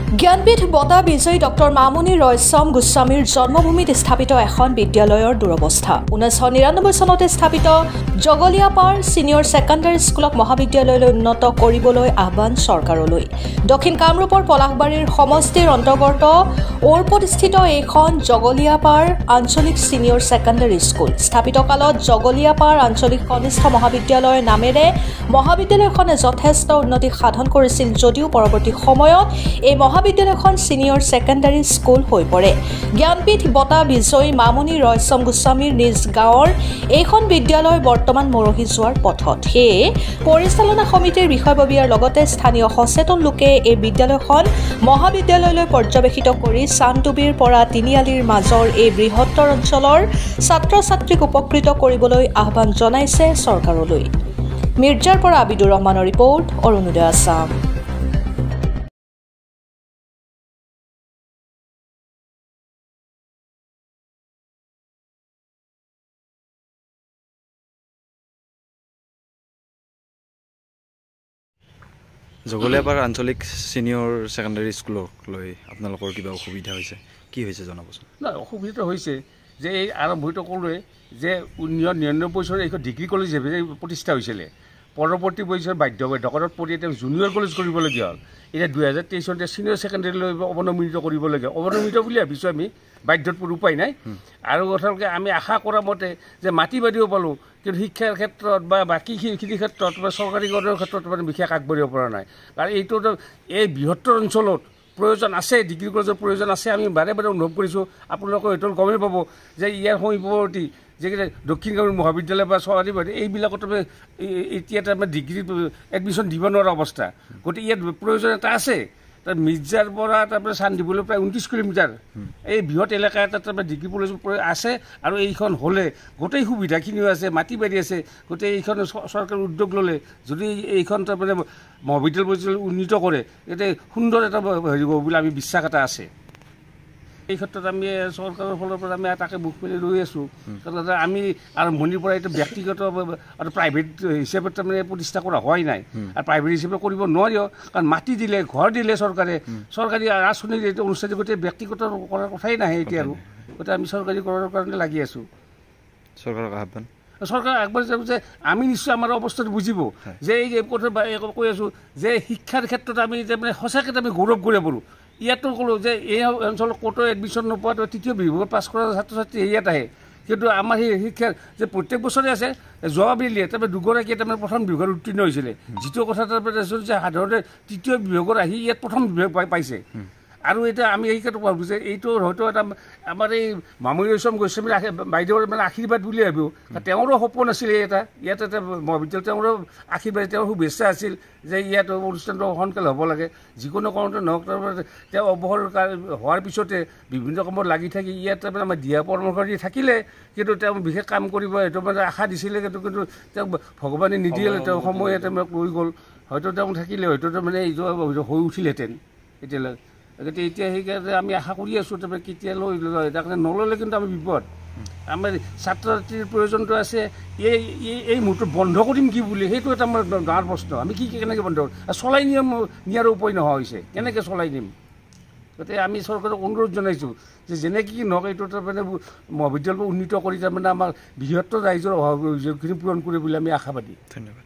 জ্ঞানপীঠ বঁটা বিজয়ী ডক্টৰ মামণি ৰয়ছম গোস্বামীৰ জন্মভূমিত স্থাপিত এখন বিদ্যালয়ৰ দুৰৱস্থা 1999 চনতে স্থাপিত জগলিয়াপাৰ ছিনিয়ৰ ছেকেণ্ডাৰী স্কুলক মহাবিদ্যালয়লৈ উন্নত কৰিবলৈ আহ্বান চৰকাৰলৈ দক্ষিণ কামৰূপৰ পলাশবাৰীৰ সমষ্টিৰ অন্তৰ্গত ওৰপতস্থিত এইখন জগলিয়াপাৰ আঞ্চলিক ছিনিয়ৰ ছেকেণ্ডাৰী স্কুল স্থাপিত কালত জগলিয়াপাৰ আঞ্চলিক কনিষ্ঠ মহাবিদ্যালয়ৰ নামেৰে মহাবিদ্যালয়খনে যথেষ্ট উন্নতি সাধন কৰিছিল যদিও পৰৱৰ্তী সময়ত এই মহাবিদ্যালয়খন ছিনিয়ৰ ছেকেণ্ডাৰী স্কুল হৈ পৰে জ্ঞানপীঠ বঁটা বিজয়ী মামণি ৰয়ছম গোস্বামীৰ নিজ গাঁৱৰ এইখন বিদ্যালয় বৰ্তমান মৰহি যোৱাৰ পথত হে পৰিচালনা সমিতিৰ বিষয়ববীয়াৰ লগতে স্থানীয় সচেতন লোকে এই বিদ্যালয়খন মহাবিদ্যালয়লৈ পৰ্যবেক্ষিত কৰি চানটুবিৰ পৰা তিনিআলিৰ মাজৰ এই বৃহত্তৰ অঞ্চলৰ ছাত্ৰ-ছাত্ৰীক উপকৃত কৰিবলৈ আহ্বান জনাইছে চৰকাৰলৈ মিৰ্জাৰ পৰা আবিদুৰ ৰহমানৰ ৰিপৰ্ট অৰুণোদয় আছাম জগলিয়াপাৰ আঞ্চলিক ছিনিয়ৰ ছেকেণ্ডাৰী স্কুলক লৈ আপোনালোকৰ কিবা অসুবিধা হৈছে কি হৈছে জনাবচোন না অসুবিধা হৈছে যে এই আৰম্ভটো কৰোঁৱে যে 1999 চনত এইখন ডিগ্ৰী কলেজ প্ৰতিষ্ঠা হৈছিলে পৰৱৰ্তী বছৰ বাধ্যবাধকতাত পৰি এতিয়া জুনিয়ৰ কলেজ কৰিবলগীয়া হ'ল এতিয়া 2023 চনতে ছিনিয়ৰ ছেকেণ্ডাৰীলৈ অৱনমিত কৰিবলগীয়া অৱনমিত বুলি ভাবিছোঁ আমি বাধ্যত উপায় নাই আৰু কথাকে আমি আশা কৰা মতে যে মাটি বাদিও পালোঁ কিন্তু শিক্ষাৰ ক্ষেত্ৰত বা বাকীখিনি ক্ষেত্ৰত বা চৰকাৰী কৰ্মৰ ক্ষেত্ৰত মানে বিশেষ আগবাঢ়িব পৰা নাই কাৰণ এইটো এই বৃহত্তৰ অঞ্চলত প্ৰয়োজন আছে ডিগ্ৰী কলেজৰ প্ৰয়োজন আছে আমি বাৰে বাৰে অনুভৱ কৰিছোঁ আপোনালোকে এইটো গমেই পাব যে ইয়াৰ সমীপৱৰ্তী যিকেইটা দক্ষিণ কামৰূপ মহাবিদ্যালয় বা চৰকাৰী এইবিলাকত এতিয়া তাৰমানে ডিগ্ৰী এডমিশ্যন দিব নোৱাৰা অৱস্থা গতিকে ইয়াত প্ৰয়োজন এটা আছে তাত মিৰ্জাৰ পৰা তাৰমানে চান্দিবলৈ প্ৰায় 29 কিলোমিটাৰ এই বৃহৎ এলেকা এটাত তাৰমানে ডিগ্ৰী কলেজ আছে আৰু এইখন হ'লে গোটেই সুবিধাখিনিও আছে মাটি বাৰী আছে গোটেই এইখন চৰকাৰে উদ্যোগ ল'লে যদি এইখন তাৰমানে মহাবিদ্যালয় পৰ্যায়লৈ উন্নীত কৰে এতিয়া সুন্দৰ এটা হেৰি হ'ব বুলি আমি বিশ্বাস এটা আছে এই ক্ষেত্ৰত আমি চৰকাৰৰ ফালৰ পৰা আমি তাকে মুখ মেলি ৰৈ আছোঁ কাৰণ আমি আৰম্ভণিৰ পৰা এইটো ব্যক্তিগত আৰু প্ৰাইভেট হিচাপে তাৰমানে প্ৰতিষ্ঠা কৰা হোৱাই নাই আৰু প্ৰাইভেট হিচাপে কৰিব নোৱাৰিও কাৰণ মাটি দিলে ঘৰ দিলে চৰকাৰী আঁচনিৰ এইটো অনুষ্ঠান গোটেই ব্যক্তিগত কৰাৰ কথাই নাহে এতিয়া আৰু গতিকে আমি চৰকাৰী কৰাৰ কাৰণে লাগি আছোঁ চৰকাৰক আহ্বান চৰকাৰ আগবাঢ়ি যাব যে আমি নিশ্চয় আমাৰ অৱস্থাটো বুজিব যে এই কথা কৈ আছোঁ যে শিক্ষাৰ ক্ষেত্ৰত আমি তাৰমানে সঁচাকৈ আমি গৌৰৱ কৰিব পাৰোঁ ইয়াতো ক'লোঁ যে এই অঞ্চলত ক'তো এডমিশ্যন নোপোৱাটো তৃতীয় বিভাগত পাছ কৰা ছাত্ৰ ছাত্ৰী ইয়াত আহে কিন্তু আমাৰ সেই শিক্ষাৰ যে প্ৰত্যেক বছৰে আছে যোৱাবেলিয়ে তাৰমানে দুগৰাকীয়ে তাৰমানে প্ৰথম বিভাগত উত্তীৰ্ণ হৈছিলে যিটো কথা তাৰমানে যে সাধাৰণতে তৃতীয় বিভাগত আহি ইয়াত প্ৰথম বিভাগ পাইছে আৰু এতিয়া আমি এই ক্ষেত্ৰত ভাবোঁ যে এইটো হয়তো এটা আমাৰ এই মামণি ৰয়ছম গোস্বামীৰ বাইদেউৰ মানে আশীৰ্বাদ বুলি ভাবোঁ তেওঁৰো সপোন আছিলে ইয়াত এটা মহাবিদ্যালয় তেওঁৰো আশীৰ্বাদ তেওঁৰ শুভেচ্ছা আছিল যে ইয়াত অনুষ্ঠানটো সোনকালে হ'ব লাগে যিকোনো কাৰণতে নহওক তাৰমানে তেওঁ অৱসৰ হোৱাৰ পিছতে বিভিন্ন কামত লাগি থাকি ইয়াত তাৰমানে আমাৰ দিহা পৰামৰ্শ দি থাকিলে কিন্তু তেওঁ বিশেষ কাম কৰিব সেইটো মানে আশা দিছিলে কিন্তু তেওঁক ভগৱানে নিদিলে তেওঁ সময়ে তেওঁক লৈ গ'ল হয়তো তেওঁ থাকিলে হয়তো তাৰমানে এইটো হৈ উঠিলেহেঁতেন এতিয়ালৈ গতিকে এতিয়া সেইকাৰণে আমি আশা কৰি আছোঁ তাৰমানে কেতিয়া লৈ তাৰমানে নল'লে কিন্তু আমি বিপদ আমাৰ ছাত্ৰ ছাত্ৰীৰ প্ৰয়োজনটো আছে এই মুহূৰ্তত বন্ধ কৰিম কি বুলি সেইটো এটা আমাৰ ডাঙৰ প্ৰশ্ন আমি কেনেকৈ বন্ধ কৰিম চলাই নিয়াৰ উপায় নোহোৱা হৈছে কেনেকৈ চলাই নিম গতিকে আমি চৰকাৰক অনুৰোধ জনাইছোঁ যে যেনেকৈ কি নহওক এইটো তাৰমানে মহাবিদ্যালয় উন্নীত কৰি তাৰমানে আমাৰ বৃহত্তৰ ৰাইজৰ অভাৱখিনি পূৰণ কৰে বুলি আমি আশাবাদী ধন্যবাদ